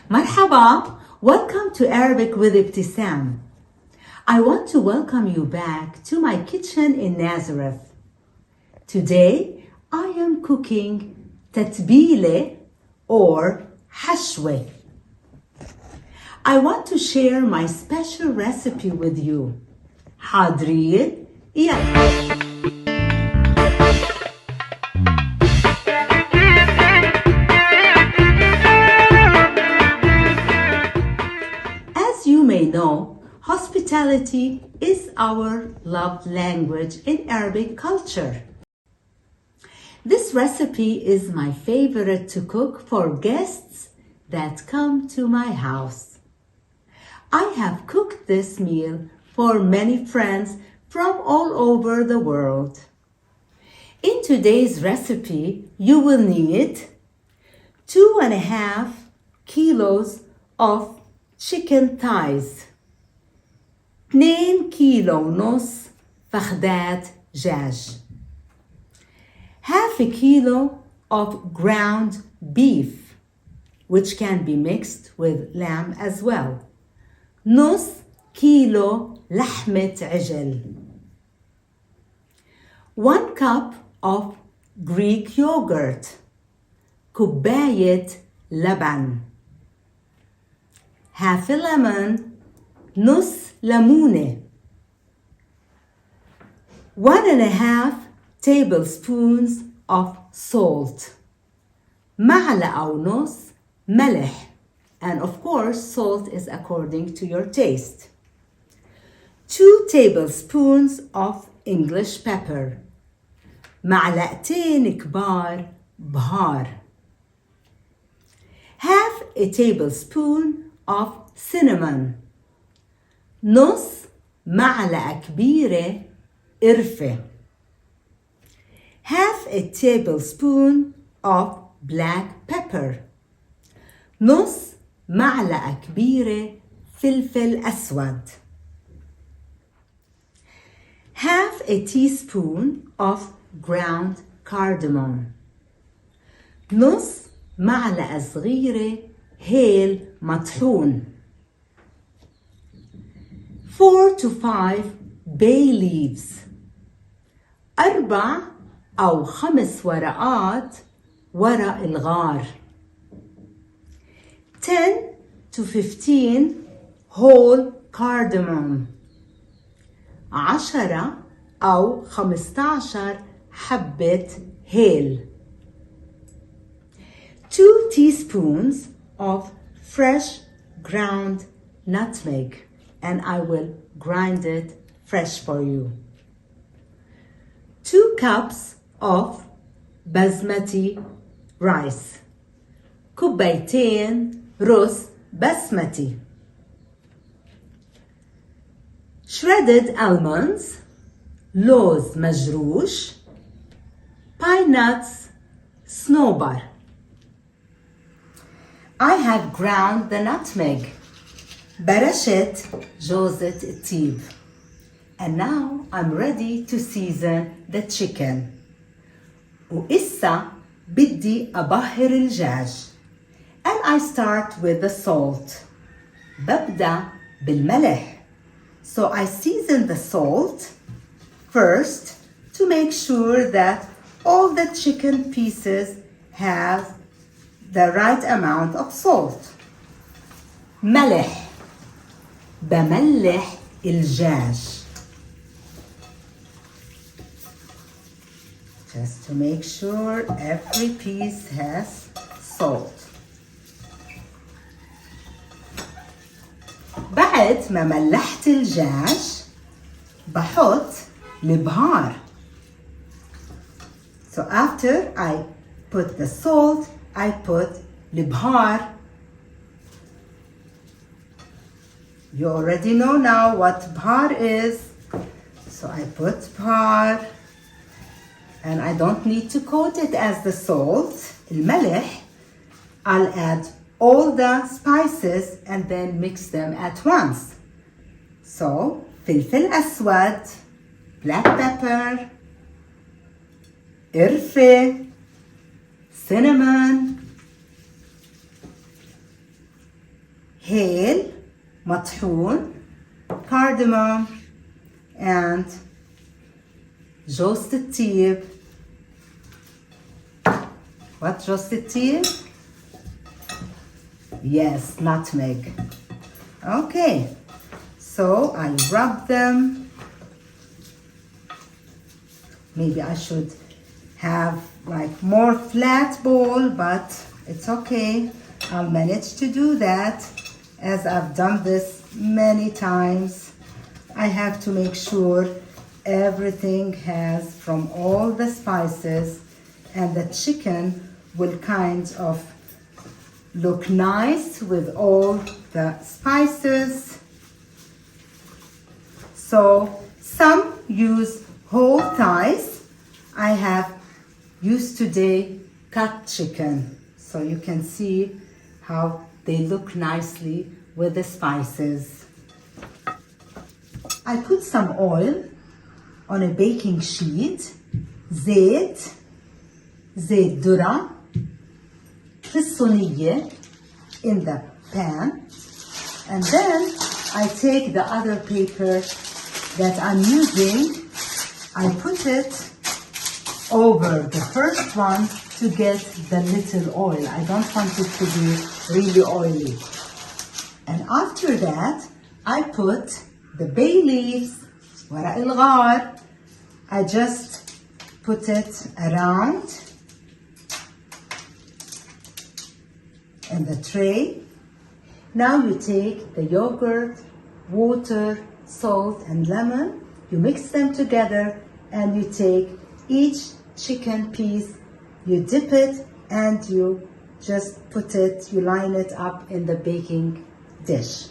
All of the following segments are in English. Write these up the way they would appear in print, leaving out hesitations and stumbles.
Marhaba, welcome to Arabic with Ibtisam. I want to welcome you back to my kitchen in Nazareth. Today, I am cooking Tatbeele or حشوة. I want to share my special recipe with you. حاضرين؟ يلا. As you may know, hospitality is our love language in Arabic culture. This recipe is my favorite to cook for guests that come to my house. I have cooked this meal for many friends from all over the world. In today's recipe, you will need 2.5 kilos of chicken thighs, 2 كيلو ونص فخدات دجاج, half a kilo of ground beef, which can be mixed with lamb as well, نص كيلو لحمة عجل, 1 cup of Greek yogurt, كوباية لبن, half a lemon, نص ليمونة, 1.5 tablespoons of salt, معلقة ونص ملح, and of course salt is according to your taste, 2 tablespoons of English pepper, معلقتين كبار بهار, half a tablespoon of cinnamon, نص معلقة كبيرة قرفة, half a tablespoon of black pepper, نص معلقة كبيرة فلفل أسود, half a teaspoon of ground cardamom, نص معلقة صغيرة هيل مطحون, 4 to 5 bay leaves, 4 أو 5 ورقات ورق الغار, 10 to 15 whole cardamom, 10 أو 15 حبة هيل, 2 teaspoons of fresh ground nutmeg, and I will grind it fresh for you, 2 cups of basmati rice, كوبايتين رز بسمتي, shredded almonds, لوز مجروش, pine nuts, snowbar. I have ground the nutmeg, برشت جوزة الطيب, and now I'm ready to season the chicken. وإسا بدي أبهر الدجاج, and I start with the salt. ببدأ بالملح, so I season the salt first to make sure that all the chicken pieces have the right amount of salt. ملح, بملح الدجاج, just to make sure every piece has salt. بعد ما ملحت الدجاج بحط البهار. So after I put the salt, I put البهار. You already know now what bhar is. So I put bhar, and I don't need to coat it as the salt. الملح, I'll add all the spices and then mix them at once. So فلفل أسود, black pepper, قرفة, cinnamon, هيل مطحون, cardamom, and جوز الطيب. What جوز الطيب? Yes, nutmeg. Okay, so I rub them. Maybe I should have like more flat bowl, but it's okay. I'll manage to do that, as I've done this many times. I have to make sure everything has from all the spices, and the chicken will kind of look nice with all the spices. So some use whole thighs. I have used today cut chicken, so you can see how they look nicely with the spices. I put some oil on a baking sheet, زيت ذرة في الصينية in the pan, and then I take the other paper that I'm using, I put it over the first one to get the little oil. I don't want it to be really oily. And after that, I put the bay leaves, ورق الغار. I just put it around in the tray. Now you take the yogurt, water, salt, and lemon. You mix them together, and you take each chicken piece, you dip it, and you just put it, you line it up in the baking dish.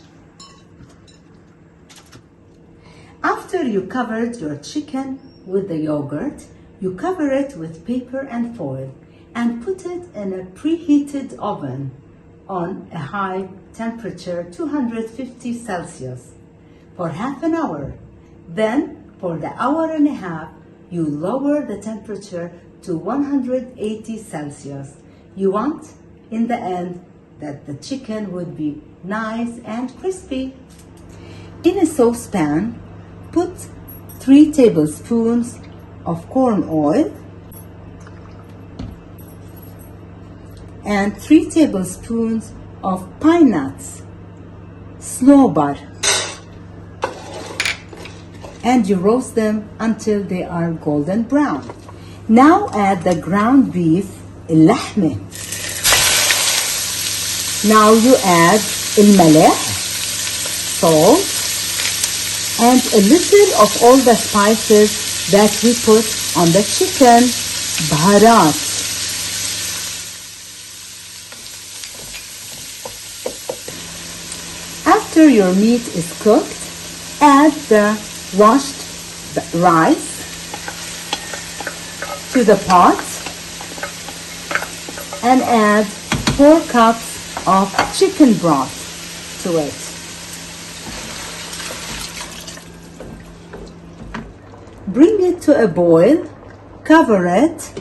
After you covered your chicken with the yogurt, you cover it with paper and foil and put it in a preheated oven on a high temperature, 250 Celsius, for half an hour. Then, for the hour and a half, you lower the temperature to 180 Celsius. You want, in the end, that the chicken would be nice and crispy. In a saucepan, put 3 tablespoons of corn oil and 3 tablespoons of pine nuts, snowbar, and you roast them until they are golden brown. Now add the ground beef, اللحمة. Now you add الملح, salt, and a little of all the spices that we put on the chicken, baharat. After your meat is cooked, add the washed rice to the pot and add 4 cups of chicken broth to it. Bring it to a boil, cover it,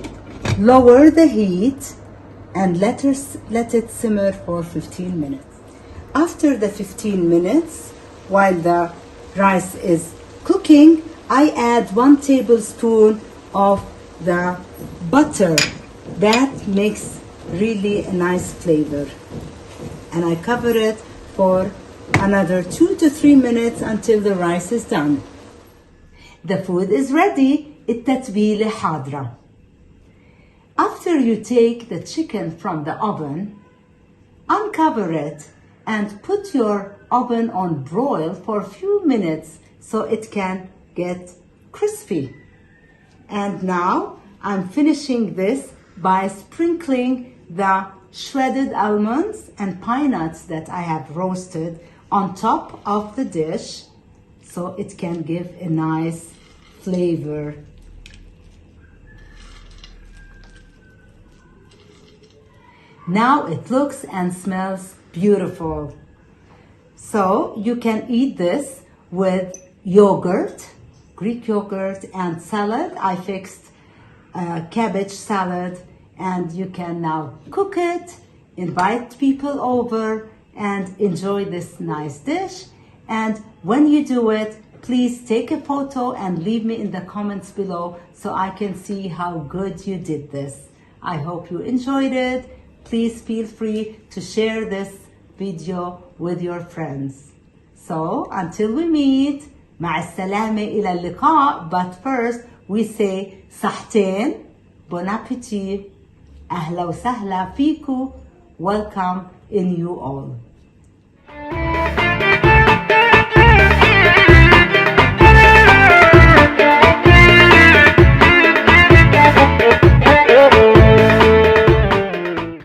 lower the heat, and let it simmer for 15 minutes. After the 15 minutes, while the rice is cooking, I add 1 tablespoon of the butter. That makes really a nice flavor. And I cover it for another 2 to 3 minutes until the rice is done. The food is ready. التتبيلة حاضرة. After you take the chicken from the oven, uncover it and put your oven on broil for a few minutes so it can get crispy. And now I'm finishing this by sprinkling the shredded almonds and pine nuts that I have roasted on top of the dish so it can give a nice flavor. Now it looks and smells beautiful. So you can eat this with yogurt, Greek yogurt, and salad. I fixed cabbage salad, and you can now cook it, invite people over, and enjoy this nice dish. And when you do it, please take a photo and leave me in the comments below so I can see how good you did this. I hope you enjoyed it. Please feel free to share this video with your friends. So until we meet, مع السلامة إلى اللقاء. But first we say صحتين, bon appetit, أهلا وسهلا فيكو, welcome in you all.